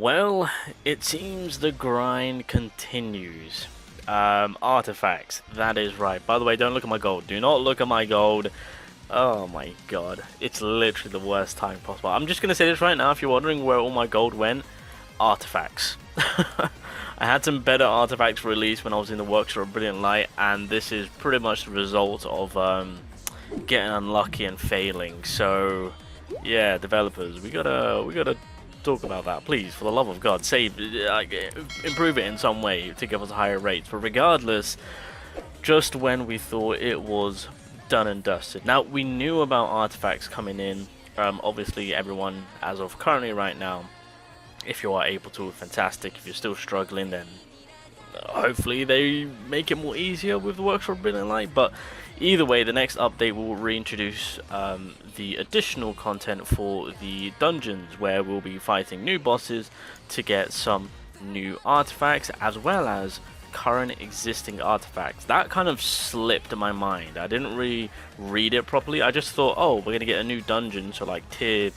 Well, it seems the grind continues. Artifacts, that is right. By the way, don't look at my gold. Do not look at my gold. Oh my god. It's literally the worst time possible. I'm just going to say this right now. If you're wondering where all my gold went, artifacts. I had some better artifacts released when I was in the Workshop of Brilliant Light, and this is pretty much the result of getting unlucky and failing. So, yeah, developers, we gotta talk about that, please, for the love of God. Save, improve it in some way to give us higher rates. But regardless, just when we thought it was done and dusted. Now, we knew about artifacts coming in. Obviously, everyone, as of currently right now, if you are able to, fantastic. If you're still struggling, then hopefully they make it more easier with the Workshop of Brilliant Light. But either way, the next update will reintroduce the additional content for the dungeons, where we'll be fighting new bosses to get some new artifacts, as well as current existing artifacts. That kind of slipped in my mind. I didn't really read it properly. I just thought, oh, we're gonna get a new dungeon, so like tier.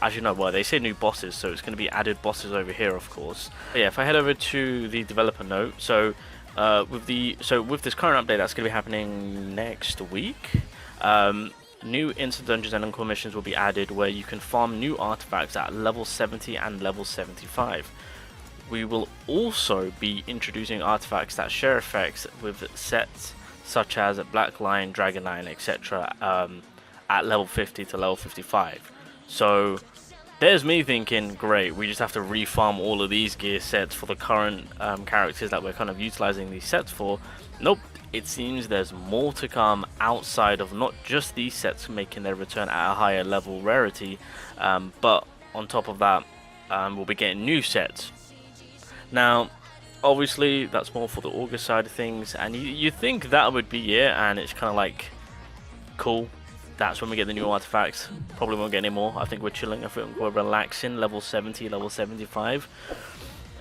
Actually, no, well, they say new bosses, so it's going to be added bosses over here, of course. But yeah, if I head over to the developer note, so with this current update that's going to be happening next week, new instant dungeons and encore missions will be added, where you can farm new artifacts at level 70 and level 75. We will also be introducing artifacts that share effects with sets such as Black Lion, Dragon Lion, etc. At level 50 to level 55. So there's me thinking, great, we just have to refarm all of these gear sets for the current characters that we're kind of utilizing these sets for. Nope, it seems there's more to come outside of not just these sets making their return at a higher level rarity, but on top of that, we'll be getting new sets. Now, obviously, that's more for the August side of things, and you think that would be it, and it's kind of like, cool. That's when we get the new artifacts. Probably won't get any more. I think we're chilling. I think we're relaxing. Level 70, level 75.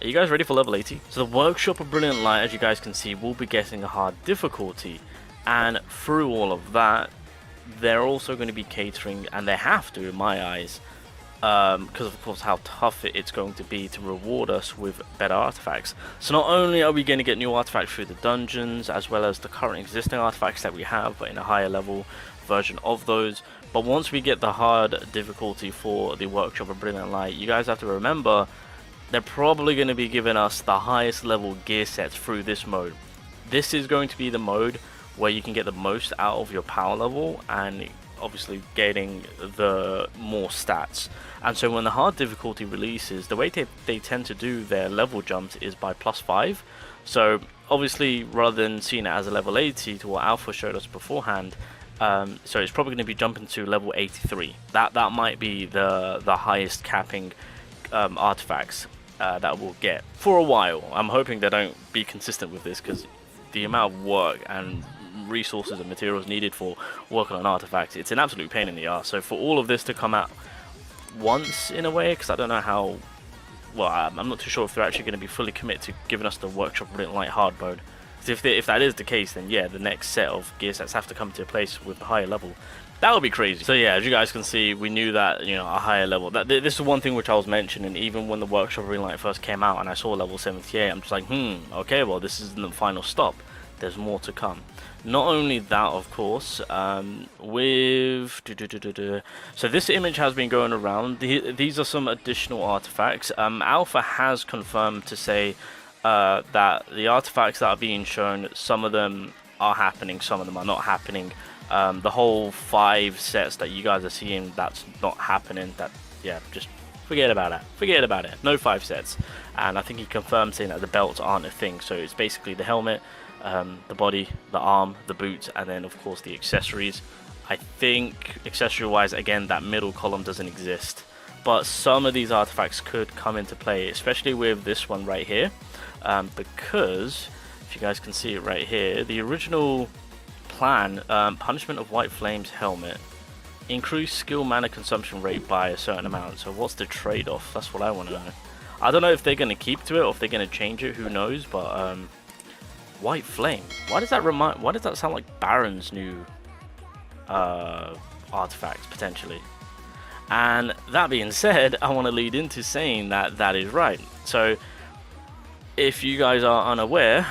Are you guys ready for level 80? So the Workshop of Brilliant Light, as you guys can see, will be getting a hard difficulty. And through all of that, they're also going to be catering, and they have to, in my eyes, because of course how tough it's going to be to reward us with better artifacts. So not only are we going to get new artifacts through the dungeons, as well as the current existing artifacts that we have, but in a higher level version of those, but once we get the hard difficulty for the Workshop of Brilliant Light, you guys have to remember they're probably going to be giving us the highest level gear sets through this mode. This is going to be the mode where you can get the most out of your power level and obviously getting the more stats. And so when the hard difficulty releases, the way they tend to do their level jumps is by +5. So obviously, rather than seeing it as a level 80 to what Alpha showed us beforehand, so it's probably going to be jumping to level 83. That might be the highest capping artifacts that we'll get for a while. I'm hoping they don't be consistent with this, because the amount of work and resources and materials needed for working on artifacts, it's an absolute pain in the ass. So for all of this to come out once in a way, because I don't know how, well, I'm not too sure if they're actually going to be fully committed to giving us the Workshop Brilliant Light hard mode. If that is the case, then yeah, the next set of gear sets have to come to place with the higher level. That would be crazy. So yeah, as you guys can see, we knew that, you know, a higher level. This is one thing which I was mentioning, even when the Workshop Brilliant Light first came out and I saw level 78, I'm just like, okay, well, this isn't the final stop. There's more to come. Not only that, of course, so this image has been going around. These are some additional artifacts. Alpha has confirmed to say that the artifacts that are being shown, some of them are happening, some of them are not happening. The whole 5 sets that you guys are seeing, that's not happening. That, yeah, just forget about it. Forget about it. No 5 sets. And I think he confirmed saying that the belts aren't a thing. So it's basically the helmet, the body, the arm, the boots, and then of course the accessories. I think accessory wise, again, that middle column doesn't exist, but some of these artifacts could come into play, especially with this one right here, because if you guys can see it right here, the original plan, punishment of white flames helmet, increase skill mana consumption rate by a certain amount. So what's the trade-off? That's what I want to know. I don't know if they're going to keep to it or if they're going to change it, who knows, but white flame, why does that sound like Baron's new artifacts potentially? And that being said, I want to lead into saying that that is right. So if you guys are unaware,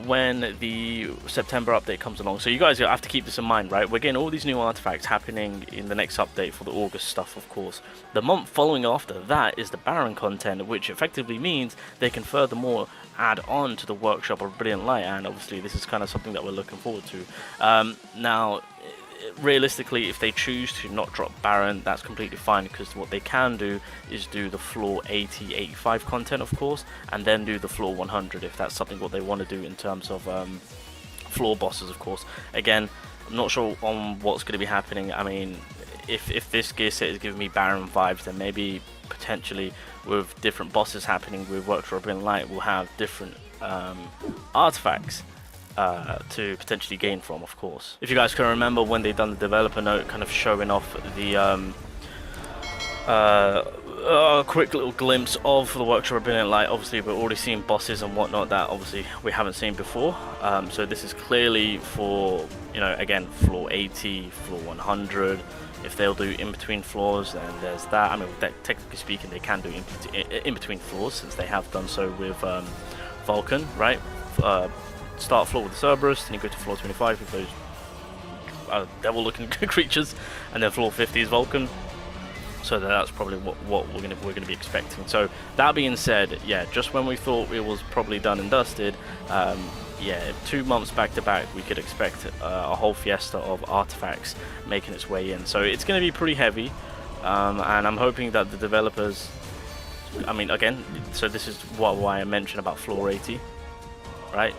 when the September update comes along, so you guys have to keep this in mind, right? We're getting all these new artifacts happening in the next update for the August stuff, of course. The month following after that is the Baron content, which effectively means they can furthermore add on to the Workshop of Brilliant Light, and obviously this is kind of something that we're looking forward to. Now, realistically, if they choose to not drop Baron, that's completely fine, because what they can do is do the floor 80, 85 content, of course, and then do the floor 100 if that's something what they want to do in terms of floor bosses, of course. Again, I'm not sure on what's going to be happening. I mean, if this gear set is giving me Baron vibes, then maybe potentially with different bosses happening with Workshop in Light, we'll have different artifacts to potentially gain from, of course. If you guys can remember when they done the developer note kind of showing off the quick little glimpse of the Workshop of Brilliant Light, obviously we're already seeing bosses and whatnot that obviously we haven't seen before. So this is clearly for, you know, again, floor 80, floor 100. If they'll do in between floors, then there's that. I mean, technically speaking, they can do in between floors, since they have done so with Vulcan, right? Start floor with the Cerberus, then you go to floor 25 with those devil-looking creatures, and then floor 50 is Vulcan. So that's probably what we're gonna be expecting. So that being said, yeah, just when we thought it was probably done and dusted, yeah, 2 months back to back, we could expect a whole fiesta of artifacts making its way in. So it's going to be pretty heavy, and I'm hoping that the developers, I mean, again, so this is why I mentioned about floor 80, right?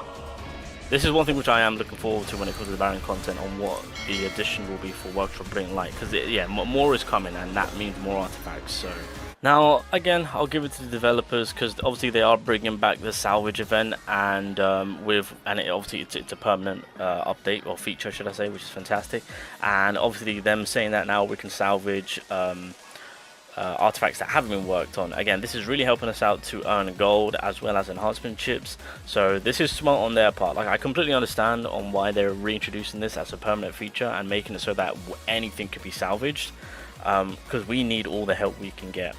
This is one thing which I am looking forward to when it comes to the Baron content, on what the addition will be for Workshop Brilliant Light, because yeah, more is coming, and that means more artifacts. So now, again, I'll give it to the developers, because obviously they are bringing back the salvage event, and obviously it's a permanent update, or feature, should I say, which is fantastic. And obviously them saying that now we can salvage artifacts that haven't been worked on. Again, this is really helping us out to earn gold as well as enhancement chips. So this is smart on their part. Like, I completely understand on why they're reintroducing this as a permanent feature and making it so that anything could be salvaged, because we need all the help we can get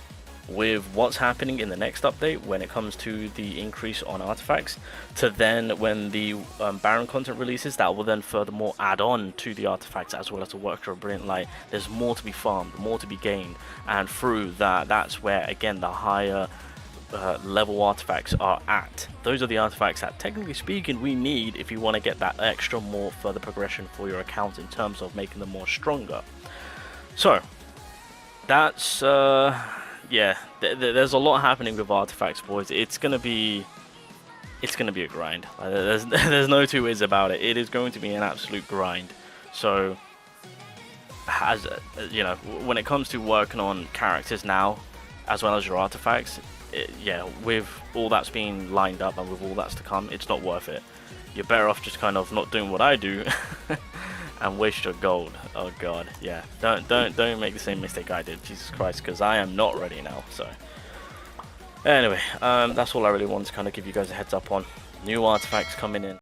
with what's happening in the next update when it comes to the increase on artifacts, to then when the Baron content releases, that will then furthermore add on to the artifacts as well as the Workshop of Brilliant Light. There's more to be farmed, more to be gained, and through that, that's where again the higher level artifacts are at. Those are the artifacts that, technically speaking, we need if you want to get that extra more further progression for your account in terms of making them more stronger. So that's yeah, there's a lot happening with artifacts, boys. It's gonna be a grind. There's no two ways about it. It is going to be an absolute grind. So, as you know, when it comes to working on characters now, as well as your artifacts, yeah, with all that's being lined up and with all that's to come, it's not worth it. You're better off just kind of not doing what I do and waste your gold. Oh god, yeah. Don't make the same mistake I did, Jesus Christ, because I am not ready now. So anyway, that's all I really wanted to kind of give you guys a heads up on. New artifacts coming in.